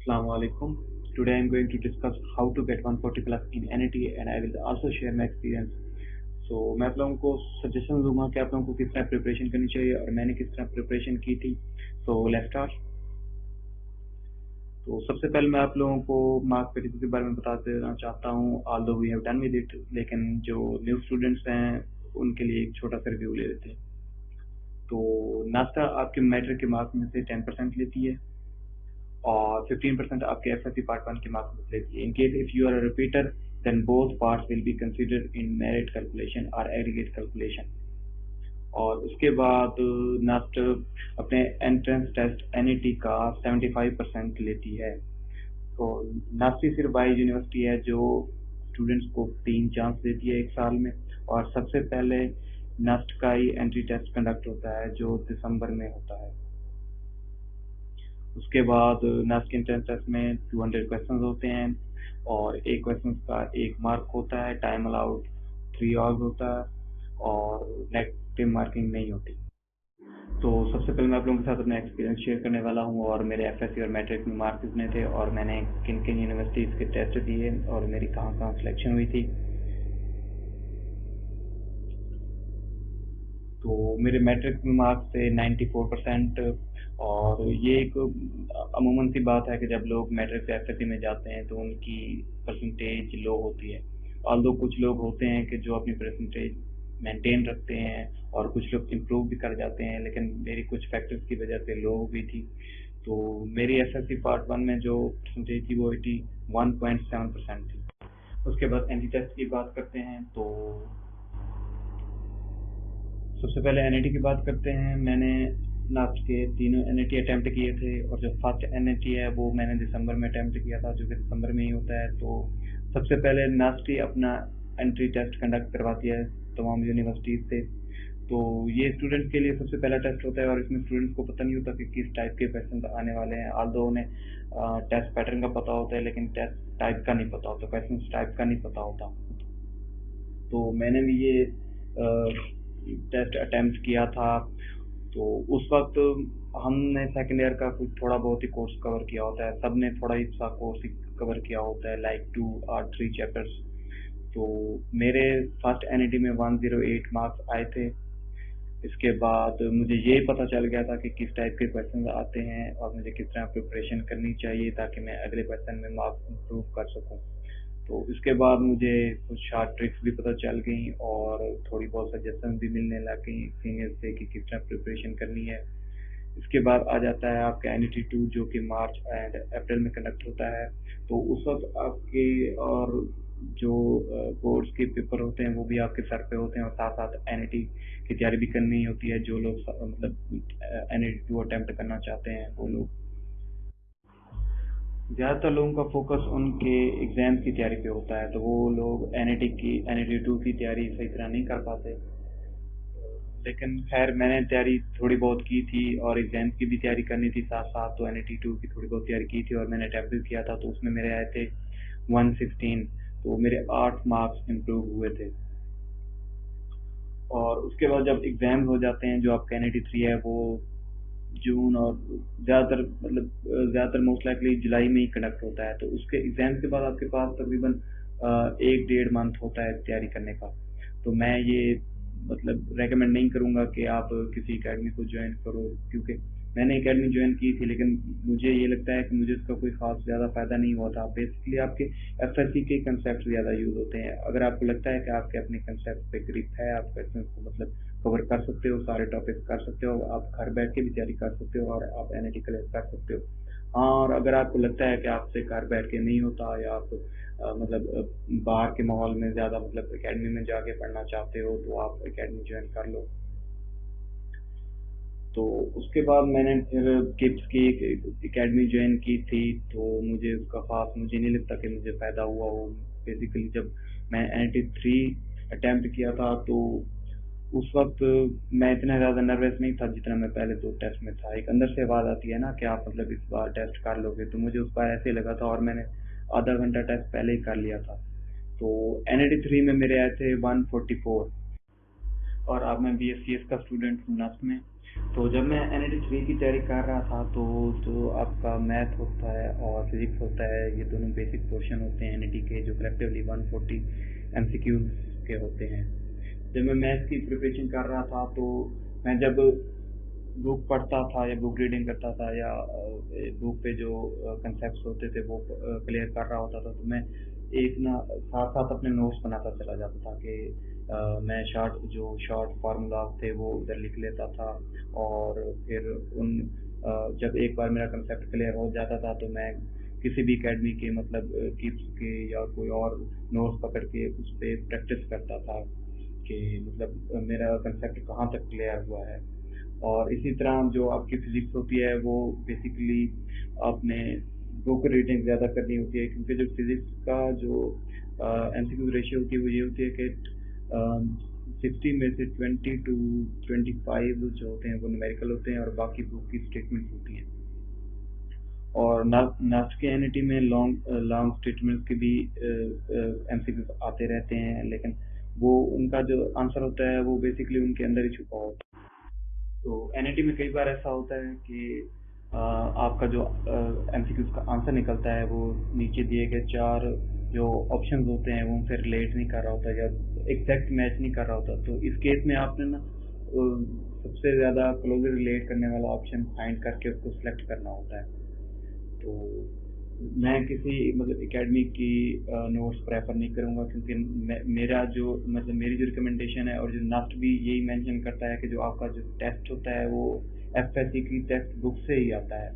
Assalamu alaikum. Today I am going to discuss how to get 140 plus in NET and I will also share my experience. So मैं आप लोगों को suggestion दूंगा कि आप लोगों को किस तरह प्रिपरेशन करनी चाहिए और मैंने किस तरह प्रिपरेशन की थी. So let's start. तो सबसे पहले मैं आप लोगों को मार्क पेरिस के बारे में बता देना चाहता हूँ. although we have done with it, लेकिन जो न्यू स्टूडेंट्स हैं उनके लिए एक छोटा सा रिव्यू ले लेते हैं. तो नास्ता आपके मैट्रिक के मार्क्स में से 10% लेती है और 15% आपके एफएससी पार्ट 1 के मार्क्स में लेती है. In case if you are a repeater then both parts will be considered in merit calculation और एग्रीगेट कैलकुलेशन. और उसके बाद नास्ट अपने एंट्रेंस टेस्ट एनईटी का 75% लेती है. तो नास्टी सिर्फ वाइज यूनिवर्सिटी है जो स्टूडेंट्स को 3 चांस देती है एक साल में. और सबसे पहले नास्ट का ही एंट्री टेस्ट कंडक्ट होता है जो दिसंबर में होता है. उसके बाद नास्ट के एंट्रेंस टेस्ट में 200 क्वेश्चन होते हैं और एक क्वेश्चन का 1 मार्क होता है. टाइम अलाउड 3 आवर्स होता है और नेगेटिव मार्किंग नहीं होती. तो सबसे पहले मैं आप लोगों के साथ अपना एक्सपीरियंस शेयर करने वाला हूं और मेरे एफएससी और मैट्रिक में मार्क्स कितने थे और मैंने किन किन यूनिवर्सिटीज़ के टेस्ट दिए और मेरी कहाँ कहाँ सिलेक्शन हुई थी. तो मेरे मैट्रिक में मार्क्स थे 94%. और ये एक अमूमन सी बात है कि जब लोग मैट्रिक से एफएससी में जाते हैं तो उनकी परसेंटेज लो होती है. ऑल्दो कुछ लोग होते हैं कि जो अपनी परसेंटेज मेंटेन रखते हैं और कुछ लोग इम्प्रूव भी कर जाते हैं, लेकिन मेरी कुछ फैक्टर्स की वजह से लो हो गई थी. तो मेरी एफएससी पार्ट 1 में जो परसेंटेज थी वो 81.7% थी. उसके बाद एनटी टेस्ट की बात करते हैं. तो सबसे पहले एनईटी की बात करते हैं. मैंने लास्ट के तीनों एनईटी अटैम्प्ट किए थे और जो फर्स्ट एनईटी है वो मैंने दिसंबर में अटैम्प्ट किया था, जो कि दिसंबर में ही होता है. तो सबसे पहले नास्टी अपना एंट्री टेस्ट कंडक्ट करवाती है तमाम यूनिवर्सिटीज़ से. तो ये स्टूडेंट्स के लिए सबसे पहला टेस्ट होता है और इसमें स्टूडेंट्स को पता नहीं होता कि किस टाइप के क्वेश्चन आने वाले हैं. ऑल्दो उन्हें टेस्ट पैटर्न का पता होता है लेकिन टेस्ट टाइप का नहीं पता होता, क्वेश्चन टाइप का नहीं पता होता. तो मैंने भी ये टेस्ट अटैम्प्ट किया था. तो उस वक्त हमने सेकेंड ईयर का कुछ थोड़ा बहुत ही कोर्स कवर किया होता है, सब ने थोड़ा ही सा कोर्स ही कवर किया होता है, लाइक 2 और 3 चैप्टर्स. तो मेरे फर्स्ट एनईटी में 108 मार्क्स आए थे. इसके बाद मुझे ये पता चल गया था कि किस टाइप के क्वेश्चन आते हैं और मुझे किस तरह प्रिपरेशन करनी चाहिए ताकि मैं अगले क्वेश्चन में मार्क्स इम्प्रूव कर सकूं. तो इसके बाद मुझे कुछ शार्ट ट्रिक्स भी पता चल गई और थोड़ी बहुत सजेशन भी मिलने लग गई सीनियर से कि किस तरह प्रिपरेशन करनी है. इसके बाद आ जाता है आपका एनईटी 2 जो कि मार्च एंड अप्रैल में कंडक्ट होता है. तो उस वक्त आपके और जो बोर्ड्स के पेपर होते हैं वो भी आपके सर पे होते हैं और साथ साथ एनईटी की तैयारी भी करनी होती है. जो लोग मतलब एनईटी 2 अटैम्प्ट करना चाहते हैं वो लोग, ज़्यादातर लोगों का फोकस उनके एग्ज़ाम्स की तैयारी पे होता है, तो वो लोग एनईटी 2 की तैयारी सही तरह नहीं कर पाते. लेकिन खैर मैंने तैयारी थोड़ी बहुत की थी और एग्ज़ाम्स की भी तैयारी करनी थी साथ साथ. तो एनईटी 2 की थोड़ी बहुत तैयारी की थी और मैंने अटैम्प्ट भी किया था. तो उसमें मेरे आए थे 116. तो मेरे 8 मार्क्स इम्प्रूव हुए थे. और उसके बाद जब एग्ज़ाम हो जाते हैं जो आपका एनईटी 3 है वो जून और ज़्यादातर मोस्ट लाइकली जुलाई में ही कंडक्ट होता है. तो उसके एग्ज़ाम के बाद आपके पास तकरीबन 1-1.5 मंथ होता है तैयारी करने का. तो मैं ये रेकमेंड नहीं करूँगा कि आप किसी एकेडमी को ज्वाइन करो, क्योंकि मैंने एकेडमी ज्वाइन की थी लेकिन मुझे ये लगता है कि मुझे उसका कोई ख़ास ज़्यादा फ़ायदा नहीं हुआ था. बेसिकली आपके एफएससी के कंसेप्ट ज़्यादा यूज़ होते हैं. अगर आपको लगता है कि आपके अपने कंसेप्ट पे ग्रिप है, आप क्वेश्चन को कवर कर सकते हो, सारे टॉपिक कर सकते हो, आप घर बैठ के भी तैयारी कर सकते हो और आप एनईटी क्लियर कर सकते हो. हाँ, और अगर आपको लगता है कि आपसे घर बैठ के नहीं होता या आप बाहर के माहौल में ज़्यादा एकेडमी में जाके पढ़ना चाहते हो तो आप एकेडमी ज्वाइन कर लो. तो उसके बाद मैंने फिर किप्स की एक एकेडमी ज्वाइन की थी. तो मुझे उसका खास मुझे नहीं लगता कि मुझे फ़ायदा हुआ हो. बेसिकली जब मैं एनईटी 3 अटैम्प्ट किया था तो उस वक्त मैं इतना ज़्यादा नर्वस नहीं था जितना मैं पहले 2 टेस्ट में था. एक अंदर से आवाज़ आती है ना कि आप इस बार टेस्ट कर लोगे, तो मुझे उस बार ऐसे ही लगा था और मैंने आधा घंटा टेस्ट पहले ही कर लिया था. तो एनईटी 3 में मेरे आए थे 144. और अब मैं बीएससीएस का स्टूडेंट हूँ नर्स में. तो जब मैं NAT 3 की तैयारी कर रहा था तो जो आपका मैथ होता है और फिजिक्स होता है, ये दोनों बेसिक पोर्शन होते हैं NAT के, जो कलेक्टिवली 140 MCQs के होते हैं। जब मैं मैथ की प्रिपरेशन कर रहा था तो मैं जब बुक पढ़ता था या बुक रीडिंग करता था या बुक पे जो कंसेप्ट होते थे वो क्लियर कर रहा होता था, तो मैं एक ना साथ साथ अपने नोट्स बनाता चला जाता था कि मैं शॉर्ट फार्मूलाज थे वो उधर लिख लेता था। और फिर जब एक बार मेरा कंसेप्ट क्लियर हो जाता था तो मैं किसी भी एकेडमी के मतलब टिप्स के या कोई और नोट्स पकड़ के उस पर प्रैक्टिस करता था कि मतलब मेरा कंसेप्ट कहाँ तक क्लियर हुआ है। और इसी तरह जो आपकी फिजिक्स होती है वो बेसिकली आपने बुक रीडिंग ज़्यादा करनी होती है, क्योंकि जो फिजिक्स का जो MCQ रेशियो होती है वो ये होती है कि 60 में से 20 to 25 जो होते हैं वो न्यूमेरिकल होते हैं और बाकी बुक की स्टेटमेंट्स होती हैं। और नास्ट के NAT में लॉन्ग स्टेटमेंट्स के भी MCQ आते रहते हैं, लेकिन वो उनका जो आंसर होता है वो बेसिकली उनके अंदर ही छुपा होता है। तो NAT में कई बार ऐसा होता है कि आपका जो MCQ का आंसर निकलता है वो नीचे दिए गए 4 जो ऑप्शंस होते हैं वो उनसे रिलेट नहीं कर रहा होता या एग्जैक्ट मैच नहीं कर रहा होता। तो इस केस में आपने ना सबसे ज़्यादा क्लोजली रिलेट करने वाला ऑप्शन फाइंड करके उसको सिलेक्ट करना होता है। तो मैं किसी मतलब एकेडमी की नोट्स प्रेफर नहीं करूँगा, क्योंकि मेरा जो मतलब मेरी जो रिकमेंडेशन है और जो नास्ट भी यही मेंशन करता है कि जो आपका जो टेस्ट होता है वो FSC की टेक्स्ट बुक से ही आता है।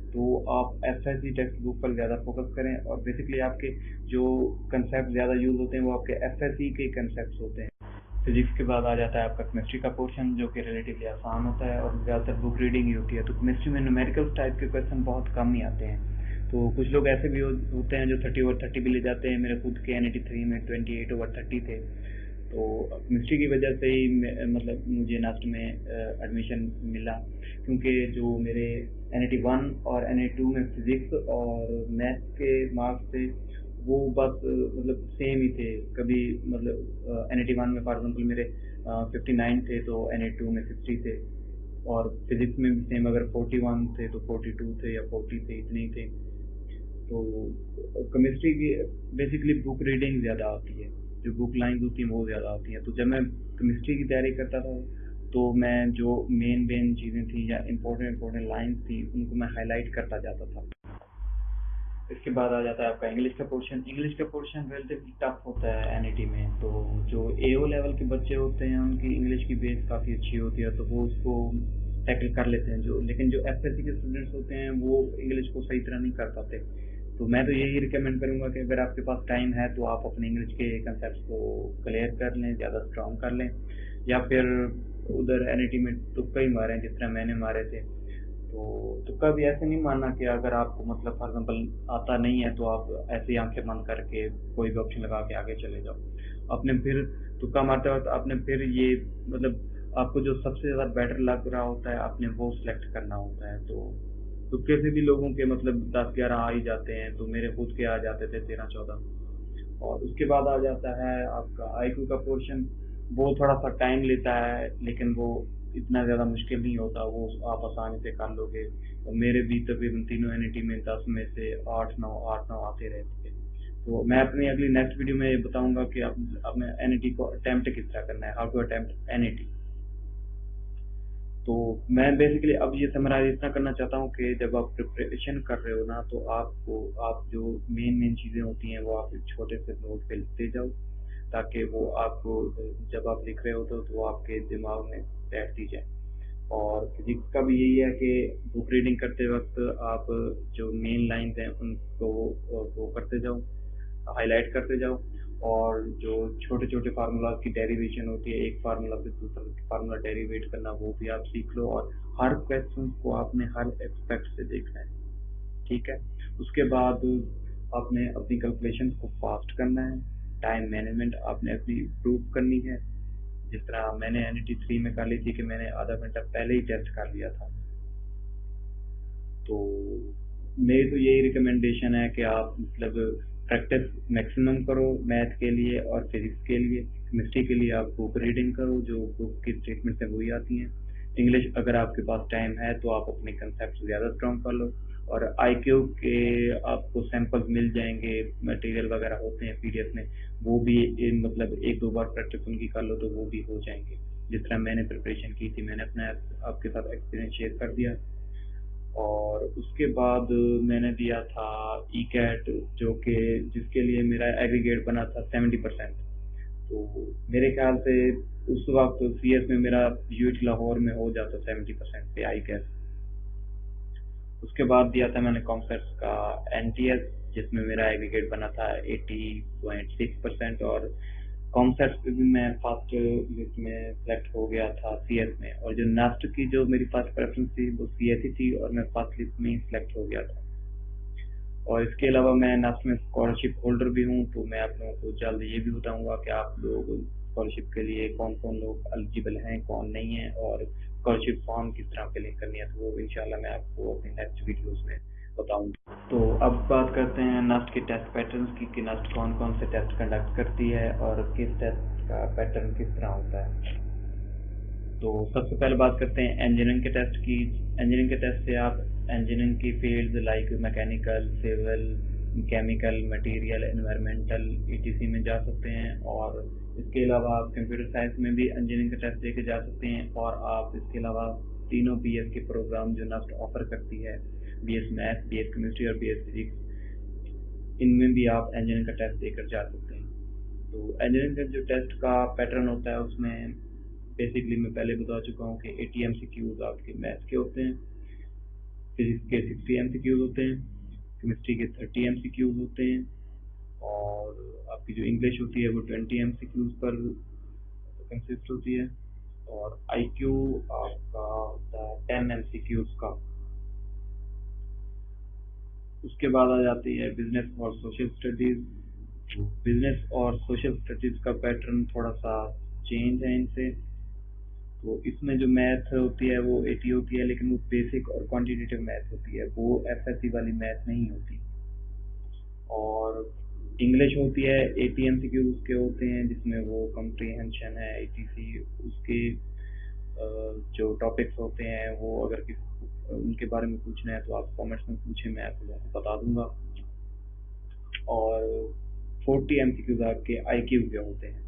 तो आप FSC टेक्स्ट बुक पर ज़्यादा फोकस करें और बेसिकली आपके जो कंसेप्ट ज़्यादा यूज़ होते हैं वो आपके FSC के कंसेप्ट होते हैं। फिजिक्स के बाद आ जाता है आपका केमिस्ट्री का पोर्शन, जो कि रिलेटिवली आसान होता है और ज़्यादातर बुक रीडिंग ही होती है। तो केमिस्ट्री में न्यूमेरिकल टाइप के क्वेश्चन बहुत कम ही आते हैं। तो कुछ लोग ऐसे भी होते हैं जो 30/30 भी ले जाते हैं। मेरे खुद के NAT 3 में 28/30 थे। तो केमिस्ट्री की वजह से ही मतलब मुझे नास्ट में एडमिशन मिला, क्योंकि जो मेरे NAT 1 और NAT 2 में फिजिक्स और मैथ के मार्क्स थे वो बस मतलब सेम ही थे। कभी मतलब NAT 1 में फॉर एग्जाम्पल मेरे 59 थे तो NAT 2 में 60 थे। और फिजिक्स में भी सेम, अगर 41 थे तो 42 थे या 40 थे, इतने ही थे। तो केमिस्ट्री की बेसिकली बुक रीडिंग ज़्यादा आती है, जो बुक लाइन्स होती हैं वो ज़्यादा आती हैं। तो जब मैं केमिस्ट्री की तैयारी करता था तो मैं जो मेन चीज़ें थी या इम्पोर्टेंट लाइन्स थी उनको मैं हाईलाइट करता जाता था। इसके बाद आ जाता है आपका इंग्लिश का पोर्शन। इंग्लिश का पोर्शन रिलेटिवली टफ होता है NAT में। तो जो AO लेवल के बच्चे होते हैं उनकी इंग्लिश की बेस काफ़ी अच्छी होती है तो वो उसको टैकल कर लेते हैं, लेकिन जो FSC के स्टूडेंट्स होते हैं वो इंग्लिश को सही तरह नहीं कर पाते। तो मैं तो यही रिकमेंड करूँगा कि अगर आपके पास टाइम है तो आप अपने इंग्लिश के कंसेप्ट को क्लियर कर लें, ज़्यादा स्ट्रॉन्ग कर लें, या फिर उधर NAT में तुक्का ही मारें जिस तरह मैंने मारे थे। तो तुक्का भी ऐसे नहीं मारना कि अगर आपको मतलब फॉर एग्जाम्पल आता नहीं है तो आप ऐसे ही आंखें बंद करके कोई भी ऑप्शन लगा के आगे चले जाओ। आपने फिर तुक्का मारते वक्त आपने फिर ये मतलब आपको जो सबसे ज़्यादा बेटर लग रहा होता है आपने वो सिलेक्ट करना होता है। तो तुक्के से भी लोगों के मतलब 10-11 आ ही जाते हैं, तो मेरे खुद के आ जाते थे 13-14। और उसके बाद आ जाता है आपका IQ का पोर्शन। वो थोड़ा सा टाइम लेता है लेकिन वो इतना ज़्यादा मुश्किल नहीं होता, वो आप आसानी से कर लोगे। और मेरे भी तकरीबन तीनों NAT में 10 में से 8-9 आते रहते थे। तो मैं अपनी अगली नेक्स्ट वीडियो में ये बताऊंगा कि आपने NAT को अटैम्प्ट किस तरह करना है, हाउ टू अटैम्प्ट NAT। तो मैं बेसिकली अब ये समराइज इतना करना चाहता हूँ कि जब आप प्रिपरेशन कर रहे हो ना तो आप जो मेन चीज़ें होती हैं वो आप एक छोटे से नोट पे लिखते जाओ, ताकि वो आपको जब आप लिख रहे हो तो वो आपके दिमाग में बैठती जाए। और फिजिक्स का भी यही है कि बुक रीडिंग करते वक्त आप जो मेन लाइंस हैं उनको वो करते जाओ, हाईलाइट करते जाओ। और जो छोटे छोटे फार्मूला की डेरिवेशन होती है, एक फार्मूला से दूसरा फार्मूला डेरिवेट करना, वो भी आप सीख लो। और हर क्वेश्चन को आपने हर एस्पेक्ट से देखना है, ठीक है। उसके बाद आपने अपनी कैलकुलेशन को फास्ट करना है, टाइम मैनेजमेंट आपने अपनी प्रूव करनी है। जिस तरह मैंने NAT 3 में कर ली थी कि मैंने आधा घंटा पहले ही टेस्ट कर लिया था। तो मेरी तो यही रिकमेंडेशन है कि आप मतलब प्रैक्टिस मैक्सिमम करो मैथ के लिए और फिजिक्स के लिए। केमिस्ट्री के लिए आप बुक रीडिंग करो, जो बुक की स्टेटमेंट्स हैं वही आती हैं। इंग्लिश अगर आपके पास टाइम है तो आप अपने कंसेप्ट ज़्यादा स्ट्रॉन्ग कर लो, और आईक्यू के आपको सैंपल्स मिल जाएंगे, मटेरियल वगैरह होते हैं पीडीएफ में, वो भी मतलब एक दो बार प्रैक्टिस उनकी कर लो तो वो भी हो जाएंगे। जिस तरह मैंने प्रिपरेशन की थी, मैंने अपना आपके साथ एक्सपीरियंस शेयर कर दिया। और उसके बाद मैंने दिया था ई कैट, जो कि जिसके लिए मेरा एग्रीगेट बना था 70%। तो मेरे ख्याल से उस वक्त सीएस में मेरा यूट लाहौर में हो जाता 70% पे आई कैट। उसके बाद दिया था मैंने कॉम्प्लेक्स का एनटीएस, जिसमें मेरा एग्रीगेट बना था 80.6%, और कॉन्सेप्ट पे भी मैं फर्स्ट लिस्ट में सेलेक्ट हो गया था सीएस में। और जो नेक्स्ट की जो मेरी फर्स्ट प्रेफरेंस थी वो सीएस ही थी, और मैं फर्स्ट लिस्ट में ही सिलेक्ट हो गया था। और इसके अलावा मैं नेक्स्ट में स्कॉलरशिप होल्डर भी हूँ, तो मैं आप लोगों को जल्द ये भी बताऊंगा कि आप लोग स्कॉलरशिप के लिए कौन कौन लोग एलिजिबल हैं, कौन नहीं है, और स्कॉलरशिप फॉर्म किस तरह फिल करनी है, तो वो इंशाल्लाह मैं आपको अपनी नेक्स्ट वीडियोस में बताऊंगा। तो अब बात करते हैं नेस्ट के टेस्ट पैटर्न्स की, कि नेस्ट कौन कौन से टेस्ट कंडक्ट करती है और किस टेस्ट का पैटर्न किस तरह होता है। तो सबसे पहले बात करते हैं इंजीनियरिंग के टेस्ट की। इंजीनियरिंग के टेस्ट से आप इंजीनियरिंग की field like mechanical, civil, chemical, material, environmental, ETC में जा सकते हैं। और इसके अलावा आप कंप्यूटर साइंस में भी इंजीनियरिंग का टेस्ट देके जा सकते हैं। और आप इसके अलावा तीनों बीएस के प्रोग्राम जो नेस्ट ऑफर करती है, बीएस मैथ, बीएस केमिस्ट्री और बीएस फिजिक्स, इनमें भी आप इंजीनियरिंग का टेस्ट देकर जा सकते हैं। तो इंजीनियरिंग का जो टेस्ट का पैटर्न होता है उसमें बेसिकली मैं पहले बता चुका हूँ कि 80 एमसीक्यूज आपके मैथ के होते हैं, फिजिक्स के 60 एमसीक्यूज होते हैं, केमिस्ट्री के 30 एमसीक्यूज होते हैं, और आपकी जो इंग्लिश होती है वो 20 एमसीक्यूज पर कंसिस्ट होती है, और आईक्यू आपका होता है 10 एमसीक्यूज का। उसके बाद आ जाती है बिजनेस और सोशल स्टडीज। बिजनेस और सोशल स्टडीज का पैटर्न थोड़ा सा चेंज है इनसे। तो इसमें जो मैथ होती है वो 80 होती है, लेकिन वो बेसिक और क्वांटिटेटिव मैथ होती है, वो एफएससी वाली मैथ नहीं होती। और इंग्लिश होती है 80 एमसीक्यू उसके होते हैं, जिसमें वो कम्प्रीहेंशन है, ईटीसी, उसके जो टॉपिक्स होते हैं वो अगर उनके बारे में पूछना है तो आप कमेंट्स में पूछें, मैं आपको बता दूंगा। और 40 एमसीक्यूज आपके आईक्यू के होते हैं।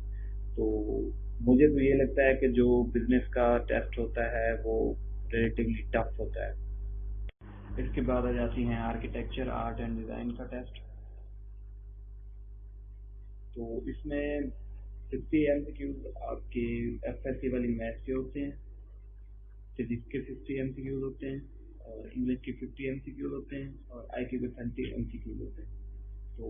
तो मुझे तो ये लगता है कि जो बिजनेस का टेस्ट होता है वो रिलेटिवली टफ होता है। इसके बाद आ जाती हैं आर्किटेक्चर, आर्ट एंड डिज़ाइन का टेस्ट। तो इसमें 60 एमसीक्यूज आपके एफएससी वाली मैथ के होते हैं, फिजिक्स के 60 एमसीक्यूज होते हैं, और इंग्लिश के 50 एमसीक्यूज होते हैं, और आईक्यू के 30 एमसीक्यूज होते हैं। तो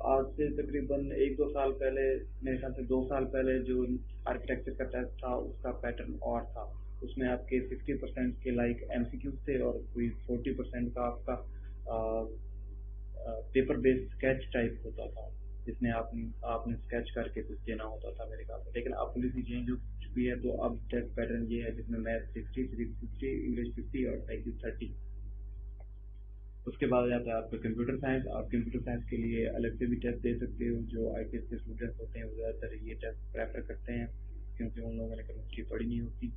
आज से तकरीबन 1-2 साल पहले, मेरे ख्याल से 2 साल पहले, जो आर्किटेक्चर का टेस्ट था उसका पैटर्न और था। उसमें आपके 60% के लाइक एमसीक्यूज थे, और कोई 40% का आपका पेपर बेस्ड स्केच टाइप होता था, जिसमें आपने स्केच करके कुछ देना होता था मेरे ख्याल से। लेकिन अब पॉलिसी चेंज हो चुकी है, तो अब टेस्ट पैटर्न ये है जिसमें मैथ 60, फिजिक्स 60, इंग्लिश 50 और आईक्यू 30। उसके बाद आ जाता है आपका कंप्यूटर साइंस। आप कंप्यूटर साइंस के लिए अलग से भी टेस्ट दे सकते हो। जो आईपीएस के स्टूडेंट्स होते हैं वो ज़्यादातर ये टेस्ट प्रेफर करते हैं, क्योंकि उन लोगों ने केमिस्ट्री पढ़ी नहीं होती।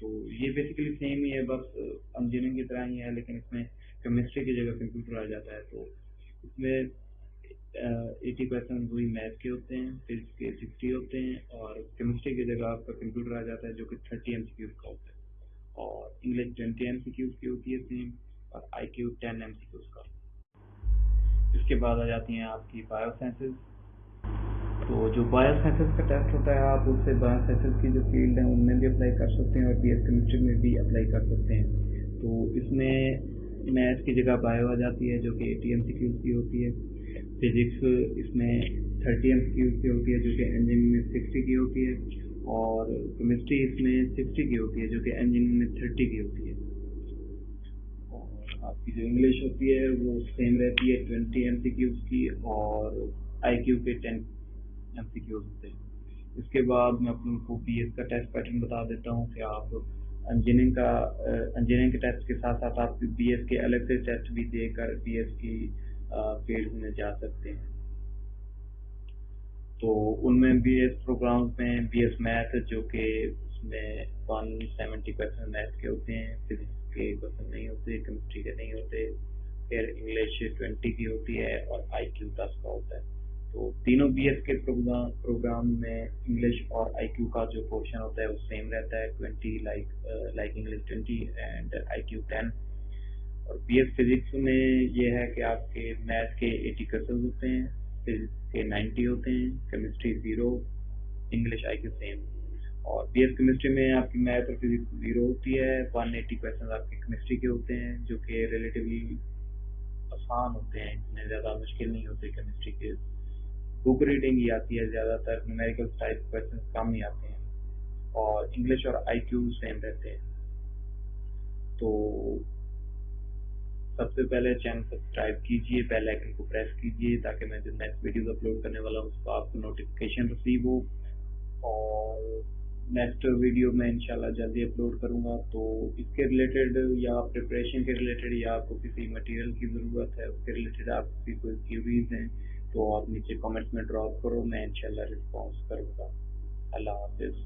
तो ये बेसिकली सेम ही है, बस इंजीनियरिंग की तरह ही है, लेकिन इसमें केमिस्ट्री की जगह कंप्यूटर आ जाता है। तो इसमें 80% वही मैथ के होते हैं, फिजिक्स के 60 होते हैं, और केमिस्ट्री की जगह आपका कंप्यूटर आ जाता है जो कि 30 एमसीक्यूज का होता है, और इंग्लिश 20 एमसीक्यूज की होती है सेम, और आईक्यू 10 एमसीक्यूज का। इसके बाद आ जाती हैं आपकी बायोसाइंसेज। तो जो बायोसाइंसेज का टेस्ट होता है, आप उससे बायोसाइंसेज की जो फील्ड है उनमें भी अप्लाई कर सकते हैं, और बीएस केमिस्ट्री में भी अप्लाई कर सकते हैं। तो इसमें मैथ की जगह बायो आ जाती है, जो कि 80 एमसीक्यूज की होती है। फिजिक्स इसमें 30 एमसीक्यूज की होती है, जो कि इंजीनियरिंग में 60 की होती है, और केमिस्ट्री इसमें 60 की होती है, जो कि इंजीनियरिंग में 30 की होती है। और आपकी जो इंग्लिश होती है वो सेम रहती है 20 एमसीक्यूज की, और आईक्यू के 10 एमसीक्यूज होते हैं। इसके बाद मैं आप लोगों को बीएस का टेस्ट पैटर्न बता देता हूँ कि आप इंजीनियरिंग के टेस्ट के साथ साथ आप बीएस के अलग से टेस्ट भी देकर बीएस की फील्ड में जा सकते हैं। तो उनमें बीएस प्रोग्राम्स में बीएस मैथ, जो कि उसमें 170 क्वेश्चन मैथ के होते हैं, फिजिक्स के क्वेश्चन नहीं होते, केमिस्ट्री के नहीं होते, फिर इंग्लिश 20 की होती है और IQ 10 का होता है। तो तीनों BS के प्रोग्राम में इंग्लिश और IQ का जो पोर्शन होता है वो सेम रहता है, 20 लाइक इंग्लिश 20 एंड IQ 10। और BS फिजिक्स में ये है कि आपके मैथ के 80 क्वेश्चन होते हैं, फिजिक्स के 90 होते हैं, केमिस्ट्री 0, इंग्लिश IQ सेम। और BS केमिस्ट्री में आपकी मैथ और फिजिक्स 0 होती है, 180 क्वेश्चन आपके केमिस्ट्री के होते हैं जो कि रिलेटिवली आसान होते हैं, इतने ज़्यादा मुश्किल नहीं होते केमिस्ट्री के। बुक रीडिंग ही आती है ज़्यादातर, न्यूमेरिकल टाइप क्वेश्चन कम ही आते हैं, और इंग्लिश और IQ सेम रहते हैं। तो सबसे पहले चैनल सब्सक्राइब कीजिए, बेल आइकन को प्रेस कीजिए ताकि मैं जो नेक्स्ट वीडियोस अपलोड करने वाला हूँ उसका आपको नोटिफिकेशन रिसीव हो। और नेक्स्ट वीडियो मैं इंशाल्लाह जल्दी अपलोड करूँगा। तो इसके रिलेटेड या प्रिपरेशन के रिलेटेड या आपको किसी मटेरियल की ज़रूरत है, उसके रिलेटेड आपकी कोई क्यूरीज हैं तो आप नीचे कमेंट्स में ड्रॉप करो, मैं इंशाल्लाह रिस्पॉन्स करूँगा। अल्लाह हाफिज़।